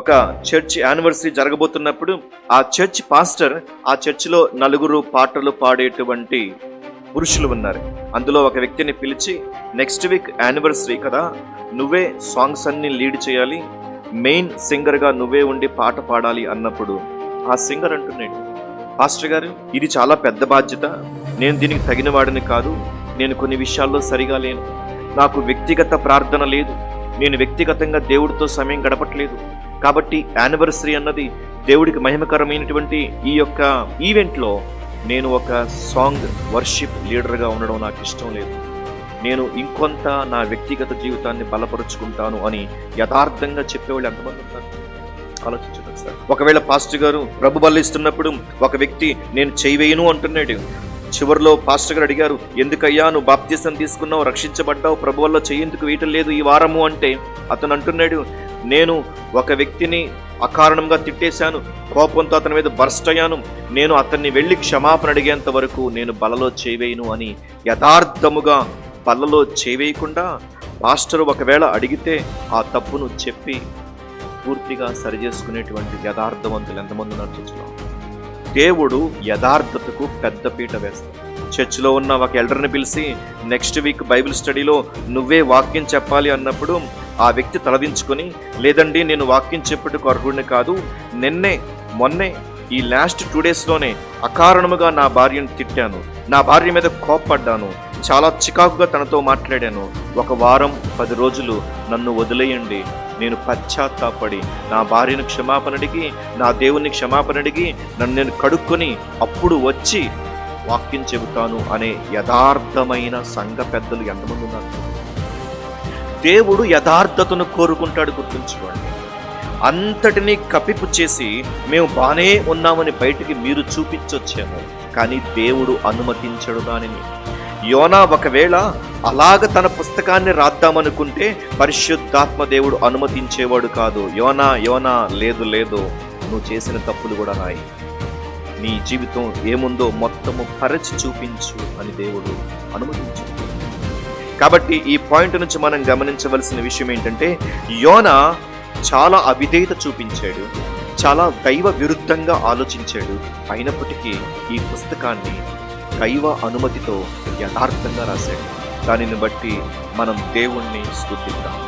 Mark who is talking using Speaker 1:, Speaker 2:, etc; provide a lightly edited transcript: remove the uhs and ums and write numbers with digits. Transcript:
Speaker 1: ఒక church anniversary జరగబోతున్నప్పుడు ఆ church pastor ఆ చర్చిలో 4 పాటలు పాడేటువంటి పురుషులు ఉన్నారు. అందులో ఒక వ్యక్తిని పిలిచి, నెక్స్ట్ వీక్ యానివర్సరీ కదా, నువ్వే సాంగ్స్ అన్ని లీడ్ చేయాలి, మెయిన్ సింగర్గా నువ్వే ఉండి పాట పాడాలి అన్నప్పుడు ఆ సింగర్ అంటున్నాడు, పాస్టర్ గారు ఇది చాలా పెద్ద బాధ్యత, నేను దీనికి తగిన వాడిని కాదు, నేను కొన్ని విషయాల్లో సరిగా లేను, నాకు వ్యక్తిగత ప్రార్థన లేదు, నేను వ్యక్తిగతంగా దేవుడితో సమయం గడపట్లేదు, కాబట్టి యానివర్సరీ అన్నది దేవుడికి మహిమకరమైనటువంటి ఈ యొక్క ఈవెంట్లో నేను ఒక సాంగ్ వర్షిప్ లీడర్గా ఉండడం నాకు ఇష్టం లేదు, నేను ఇంకొంత నా వ్యక్తిగత జీవితాన్ని బలపరుచుకుంటాను అని యథార్థంగా చెప్పేవాళ్ళు ఎంతమంది ఉంటారు ఆలోచించండి సార్. ఒకవేళ పాస్టర్ గారు ప్రభు బలిస్తున్నప్పుడు ఒక వ్యక్తి నేను చేయవేయను అంటున్నాడు, చివరిలో పాస్టర్ గారు అడిగారు, ఎందుకయ్యా నువ్వు బాప్తిసం తీసుకున్నావు, రక్షించబడ్డావు, ప్రభు వల్ల చేయందుకు వేయటం లేదు ఈ వారము అంటే అతను అంటున్నాడు, నేను ఒక వ్యక్తిని అకారణంగా తిట్టేశాను, కోపంతో అతని మీద బర్స్ట్ అయ్యాను, నేను అతన్ని వెళ్ళి క్షమాపణ అడిగేంత వరకు నేను బలలో చేయవేయను అని యథార్థముగా బలలో చేయవేయకుండా పాస్టర్ ఒకవేళ అడిగితే ఆ తప్పును చెప్పి పూర్తిగా సరిచేసుకునేటువంటి యథార్థవంతులు ఎంతమంది నడుచున్నాం. దేవుడు యథార్థతకు పెద్దపీట వేస్తాడు. చర్చిలో ఉన్న ఒక ఎల్డర్ని పిలిచి నెక్స్ట్ వీక్ బైబిల్ స్టడీలో నువ్వే వాక్యం చెప్పాలి అన్నప్పుడు ఆ వ్యక్తి తలదించుకొని, లేదండి నేను వాక్యం చెప్పుటకు అర్హుడిని కాదు, మొన్నే ఈ లాస్ట్ 2 డేస్లోనే అకారణముగా నా భార్యను తిట్టాను, నా భార్య మీద కోప్పడ్డాను, చాలా చికాకుగా తనతో మాట్లాడాను, 1 వారం 10 రోజులు నన్ను వదిలేయండి, నేను పశ్చాత్తాపడి నా భార్యను క్షమాపణ అడిగి నా దేవుని క్షమాపణ అడిగి నన్ను నేను కడుక్కొని అప్పుడు వచ్చి వాక్యం చెబుతాను అనే యథార్థమైన సంఘ పెద్దలు ఎంతమంది ఉన్నారు. దేవుడు యథార్థతను కోరుకుంటాడు, గుర్తుంచుకోండి. అంతటినీ కప్పిపు చేసి మేము బానే ఉన్నామని బయటికి మీరు చూపించొచ్చాము, కానీ దేవుడు అనుమతించడు దానిని. యోనా ఒకవేళ అలాగ తన పుస్తకాన్ని రాద్దామనుకుంటే పరిశుద్ధాత్మ దేవుడు అనుమతించేవాడు కాదు. యోనా లేదు, నువ్వు చేసిన తప్పులు కూడా రాయి, నీ జీవితం ఏముందో మొత్తము పరచి చూపించు అని దేవుడు అనుమతించాడు. కాబట్టి ఈ పాయింట్ నుంచి మనం గమనించవలసిన విషయం ఏంటంటే, యోనా చాలా అవిధేయత చూపించాడు, చాలా దైవ విరుద్ధంగా ఆలోచించాడు, అయినప్పటికీ ఈ పుస్తకాన్ని దైవ అనుమతితో యథార్థంగా రాశాడు. దానిని బట్టి మనం దేవుణ్ణి స్తుతిద్దాం.